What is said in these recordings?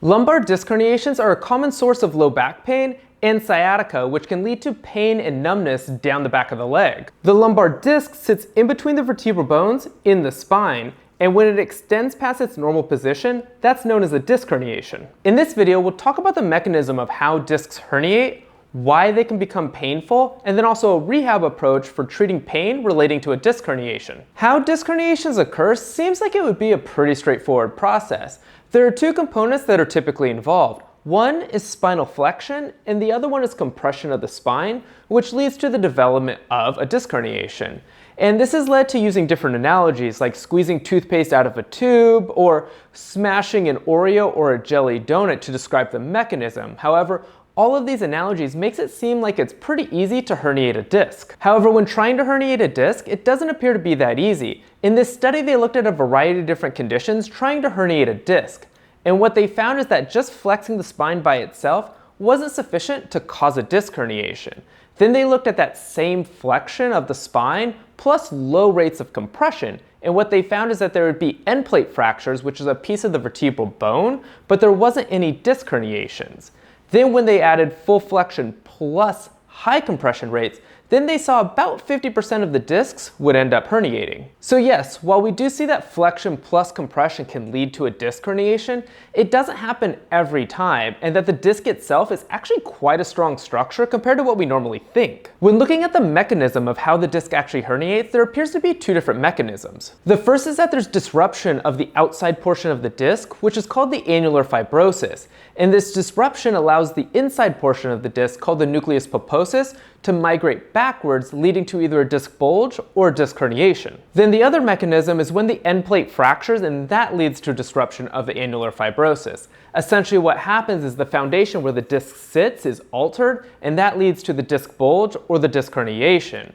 Lumbar disc herniations are a common source of low back pain and sciatica, which can lead to pain and numbness down the back of the leg. The lumbar disc sits in between the vertebral bones in the spine, and when it extends past its normal position, that's known as a disc herniation. In this video, we'll talk about the mechanism of how discs herniate, why they can become painful, and then also a rehab approach for treating pain relating to a disc herniation. How disc herniations occur seems like it would be a pretty straightforward process. There are two components that are typically involved. One is spinal flexion, and the other one is compression of the spine, which leads to the development of a disc herniation. And this has led to using different analogies like squeezing toothpaste out of a tube or smashing an Oreo or a jelly donut to describe the mechanism. However, all of these analogies makes it seem like it's pretty easy to herniate a disc. However, when trying to herniate a disc, it doesn't appear to be that easy. In this study, they looked at a variety of different conditions trying to herniate a disc. And what they found is that just flexing the spine by itself wasn't sufficient to cause a disc herniation. Then they looked at that same flexion of the spine plus low rates of compression, and what they found is that there would be end plate fractures, which is a piece of the vertebral bone, but there wasn't any disc herniations. Then when they added full flexion plus high compression rates, then they saw about 50% of the discs would end up herniating. So yes, while we do see that flexion plus compression can lead to a disc herniation, it doesn't happen every time, and that the disc itself is actually quite a strong structure compared to what we normally think. When looking at the mechanism of how the disc actually herniates, there appears to be two different mechanisms. The first is that there's disruption of the outside portion of the disc, which is called the annular fibrosis. And this disruption allows the inside portion of the disc, called the nucleus pulposus, to migrate backwards, leading to either a disc bulge or a disc herniation. Then the other mechanism is when the end plate fractures, and that leads to disruption of the annular fibrosis. Essentially what happens is the foundation where the disc sits is altered, and that leads to the disc bulge or the disc herniation.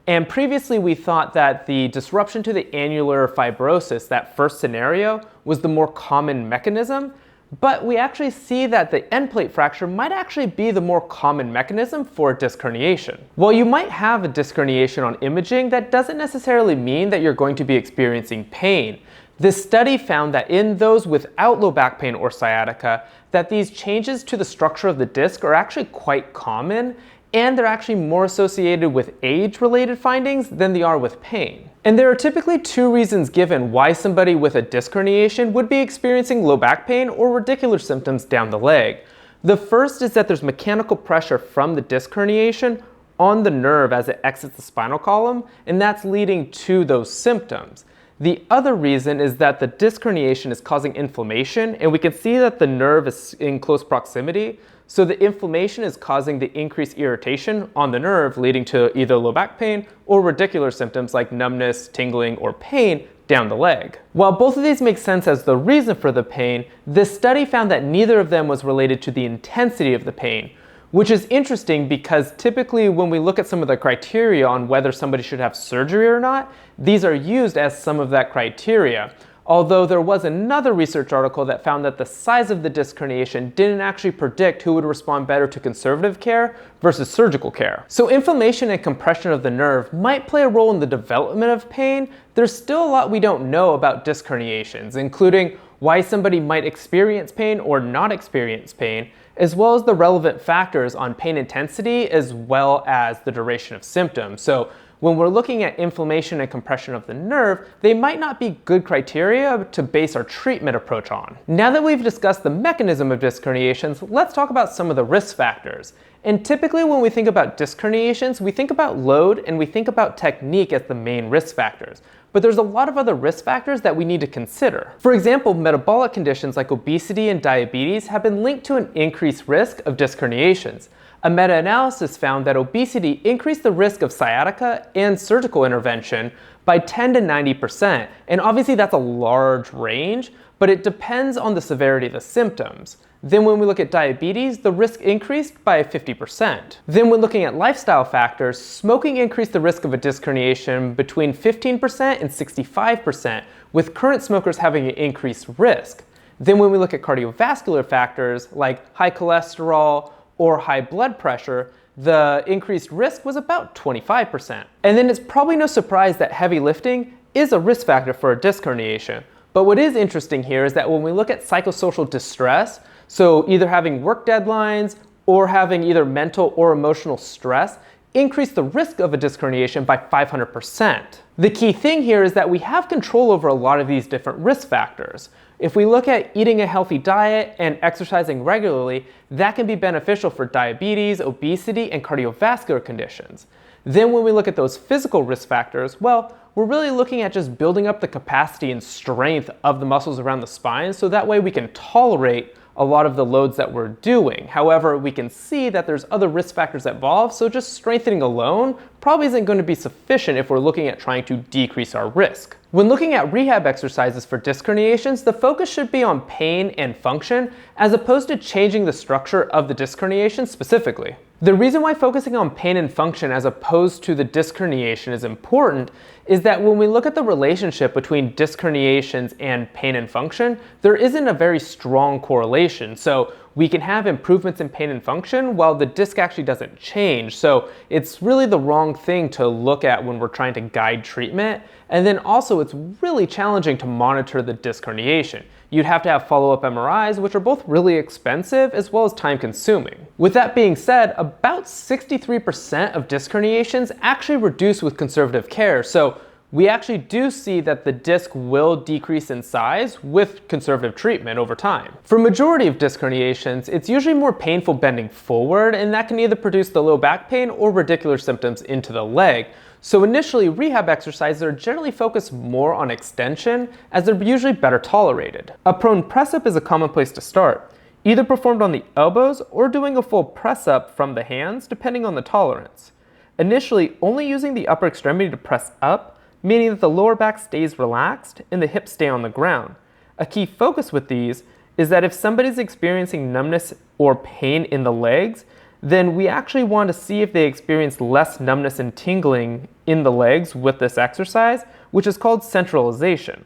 And previously we thought that the disruption to the annular fibrosis, that first scenario, was the more common mechanism. But we actually see that the end plate fracture might actually be the more common mechanism for a disc herniation. While you might have a disc herniation on imaging, that doesn't necessarily mean that you're going to be experiencing pain. This study found that in those without low back pain or sciatica, that these changes to the structure of the disc are actually quite common, and they're actually more associated with age-related findings than they are with pain. And there are typically two reasons given why somebody with a disc herniation would be experiencing low back pain or radicular symptoms down the leg. The first is that there's mechanical pressure from the disc herniation on the nerve as it exits the spinal column, and that's leading to those symptoms. The other reason is that the disc herniation is causing inflammation, and we can see that the nerve is in close proximity. So the inflammation is causing the increased irritation on the nerve, leading to either low back pain or radicular symptoms like numbness, tingling, or pain down the leg. While both of these make sense as the reason for the pain, this study found that neither of them was related to the intensity of the pain, which is interesting because typically when we look at some of the criteria on whether somebody should have surgery or not, these are used as some of that criteria. Although there was another research article that found that the size of the disc herniation didn't actually predict who would respond better to conservative care versus surgical care. So inflammation and compression of the nerve might play a role in the development of pain. There's still a lot we don't know about disc herniations, including why somebody might experience pain or not experience pain, as well as the relevant factors on pain intensity as well as the duration of symptoms. So when we're looking at inflammation and compression of the nerve, they might not be good criteria to base our treatment approach on. Now that we've discussed the mechanism of disc herniations, let's talk about some of the risk factors. And typically when we think about disc herniations, we think about load and we think about technique as the main risk factors. But there's a lot of other risk factors that we need to consider. For example, metabolic conditions like obesity and diabetes have been linked to an increased risk of disc herniations. A meta-analysis found that obesity increased the risk of sciatica and surgical intervention by 10 to 90%. And obviously that's a large range, but it depends on the severity of the symptoms. Then when we look at diabetes, the risk increased by 50%. Then when looking at lifestyle factors, smoking increased the risk of a disc herniation between 15% and 65%, with current smokers having an increased risk. Then when we look at cardiovascular factors like high cholesterol or high blood pressure, the increased risk was about 25%. And then it's probably no surprise that heavy lifting is a risk factor for a disc herniation. But what is interesting here is that when we look at psychosocial distress, So either having work deadlines or having either mental or emotional stress increase the risk of a disc herniation by 500%. The key thing here is that we have control over a lot of these different risk factors. If we look at eating a healthy diet and exercising regularly, that can be beneficial for diabetes, obesity, and cardiovascular conditions. Then when we look at those physical risk factors, well, we're really looking at just building up the capacity and strength of the muscles around the spine so that way we can tolerate a lot of the loads that we're doing. However, we can see that there's other risk factors involved, so just strengthening alone probably isn't going to be sufficient if we're looking at trying to decrease our risk. When looking at rehab exercises for disc herniations, the focus should be on pain and function as opposed to changing the structure of the disc herniation specifically. The reason why focusing on pain and function as opposed to the disc herniation is important is that when we look at the relationship between disc herniations and pain and function, there isn't a very strong correlation. So we can have improvements in pain and function while the disc actually doesn't change. So it's really the wrong thing to look at when we're trying to guide treatment. And then also it's really challenging to monitor the disc herniation. You'd have to have follow-up MRIs, which are both really expensive as well as time-consuming. With that being said, about 63% of disc herniations actually reduce with conservative care. So we actually do see that the disc will decrease in size with conservative treatment over time. For majority of disc herniations, it's usually more painful bending forward, and that can either produce the low back pain or radicular symptoms into the leg. So initially, rehab exercises are generally focused more on extension as they're usually better tolerated. A prone press-up is a common place to start, either performed on the elbows or doing a full press-up from the hands depending on the tolerance. Initially, only using the upper extremity to press up, meaning that the lower back stays relaxed and the hips stay on the ground. A key focus with these is that if somebody's experiencing numbness or pain in the legs, then we actually want to see if they experience less numbness and tingling in the legs with this exercise, which is called centralization.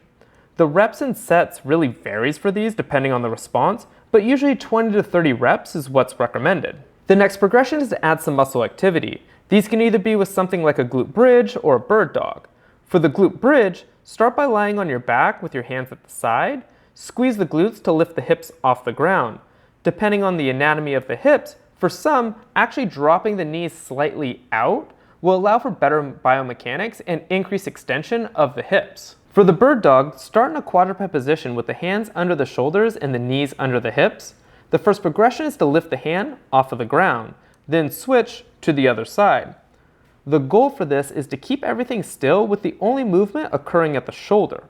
The reps and sets really varies for these depending on the response, but usually 20 to 30 reps is what's recommended. The next progression is to add some muscle activity. These can either be with something like a glute bridge or a bird dog. For the glute bridge, start by lying on your back with your hands at the side, squeeze the glutes to lift the hips off the ground. Depending on the anatomy of the hips, for some, actually dropping the knees slightly out will allow for better biomechanics and increased extension of the hips. For the bird dog, start in a quadruped position with the hands under the shoulders and the knees under the hips. The first progression is to lift the hand off of the ground, then switch to the other side. The goal for this is to keep everything still with the only movement occurring at the shoulder.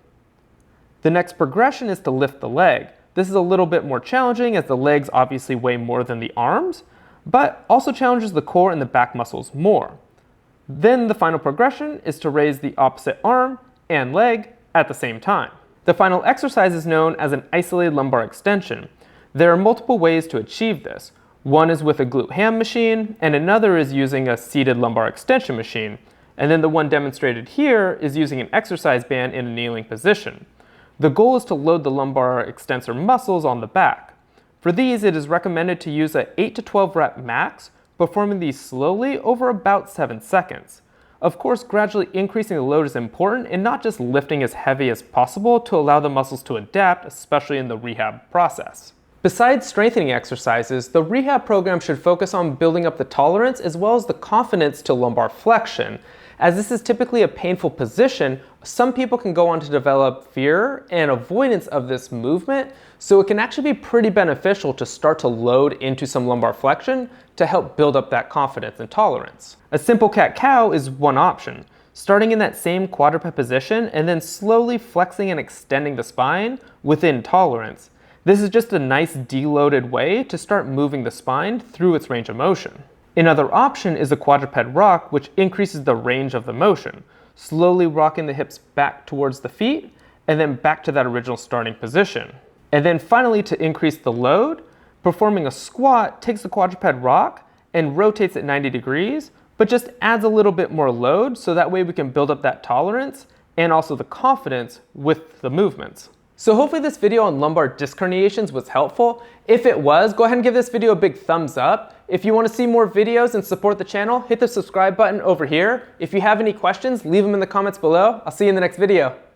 The next progression is to lift the leg. This is a little bit more challenging as the legs obviously weigh more than the arms, but also challenges the core and the back muscles more. Then the final progression is to raise the opposite arm and leg at the same time. The final exercise is known as an isolated lumbar extension. There are multiple ways to achieve this. One is with a glute ham machine, and another is using a seated lumbar extension machine. And then the one demonstrated here is using an exercise band in a kneeling position. The goal is to load the lumbar extensor muscles on the back. For these, it is recommended to use an 8 to 12 rep max, performing these slowly over about 7 seconds. Of course, gradually increasing the load is important and not just lifting as heavy as possible to allow the muscles to adapt, especially in the rehab process. Besides strengthening exercises, the rehab program should focus on building up the tolerance as well as the confidence to lumbar flexion. As this is typically a painful position, some people can go on to develop fear and avoidance of this movement, so it can actually be pretty beneficial to start to load into some lumbar flexion to help build up that confidence and tolerance. A simple cat-cow is one option, starting in that same quadruped position and then slowly flexing and extending the spine within tolerance. This is just a nice deloaded way to start moving the spine through its range of motion. Another option is a quadruped rock, which increases the range of the motion, slowly rocking the hips back towards the feet and then back to that original starting position. And then finally, to increase the load, performing a squat takes the quadruped rock and rotates it 90 degrees, but just adds a little bit more load so that way we can build up that tolerance and also the confidence with the movements. So hopefully this video on lumbar disc herniations was helpful. If it was, go ahead and give this video a big thumbs up. If you want to see more videos and support the channel, hit the subscribe button over here. If you have any questions, leave them in the comments below. I'll see you in the next video.